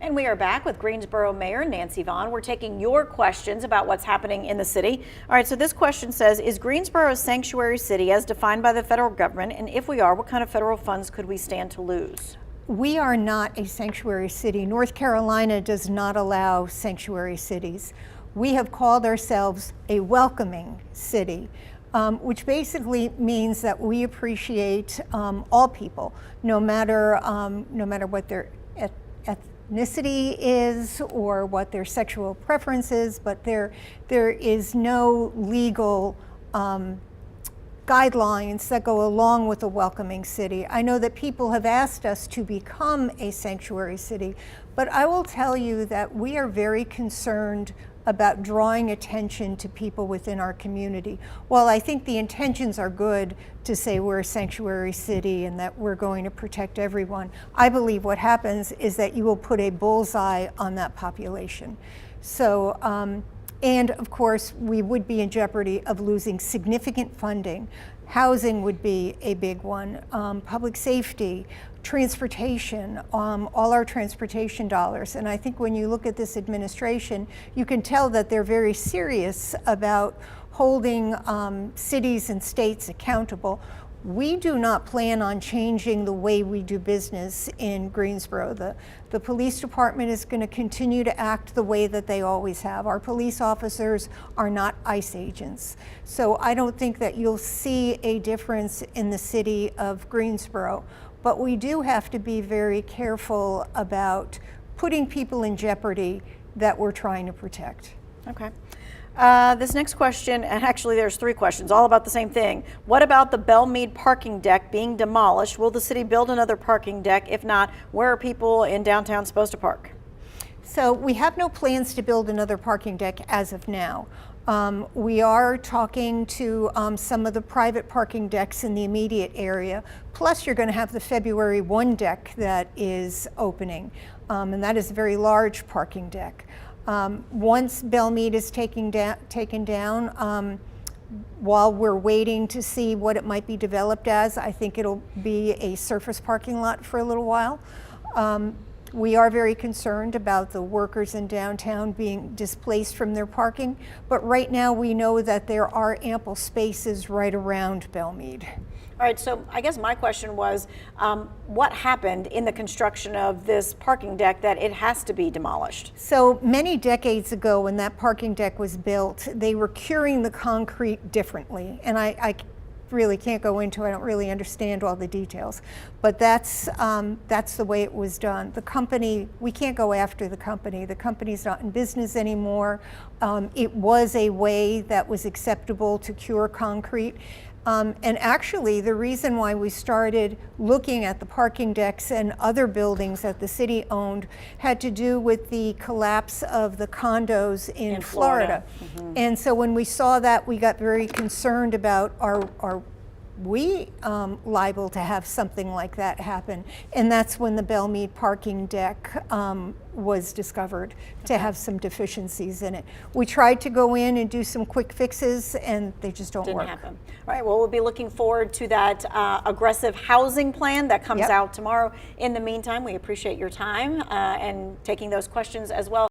And we are back with Greensboro Mayor Nancy Vaughn. We're taking your questions about what's happening in the city. All right, so this question says, is Greensboro a sanctuary city as defined by the federal government? And if we are, what kind of federal funds could we stand to lose? We are not a sanctuary city. North Carolina does not allow sanctuary cities. We have called ourselves a welcoming city, which basically means that we appreciate all people, no matter what their ethnicity is or what their sexual preference is, but there is no legal guidelines that go along with a welcoming city. I know that people have asked us to become a sanctuary city, but I will tell you that we are very concerned about drawing attention to people within our community. While I think the intentions are good to say we're a sanctuary city and that we're going to protect everyone, I believe what happens is that you will put a bullseye on that population. So, and of course, we would be in jeopardy of losing significant funding. Housing would be a big one, public safety, transportation, all our transportation dollars. And I think when you look at this administration, you can tell that they're very serious about holding cities and states accountable. We do not plan on changing the way we do business in Greensboro. The police department is going to continue to act the way that they always have. Our police officers are not ICE agents. So I don't think that you'll see a difference in the city of Greensboro. But we do have to be very careful about putting people in jeopardy that we're trying to protect. Okay. This next question, and actually there's three questions, all about the same thing. What about the Belmead parking deck being demolished? Will the city build another parking deck? If not, where are people in downtown supposed to park? So we have no plans to build another parking deck as of now. We are talking to some of the private parking decks in the immediate area. Plus, you're going to have the February 1 deck that is opening, and that is a very large parking deck. Once Belmead is taken down, while we're waiting to see what it might be developed as, I think it'll be a surface parking lot for a little while. We are very concerned about the workers in downtown being displaced from their parking, but right now we know that there are ample spaces right around Belmead. All right, so I guess my question was, what happened in the construction of this parking deck that it has to be demolished? So many decades ago when that parking deck was built, they were curing the concrete differently, and I really can't go into, I don't really understand all the details, but that's the way it was done. The company, we can't go after the company's not in business anymore. It was a way that was acceptable to cure concrete. And actually, the reason why we started looking at the parking decks and other buildings that the city owned had to do with the collapse of the condos in Florida. Mm-hmm. And so when we saw that, we got very concerned about are we liable to have something like that happen? And that's when the Belmead parking deck was discovered to have some deficiencies in it. We tried to go in and do some quick fixes and they just don't work. Didn't happen. All right, well, we'll be looking forward to that aggressive housing plan that comes out tomorrow. In the meantime, we appreciate your time and taking those questions as well.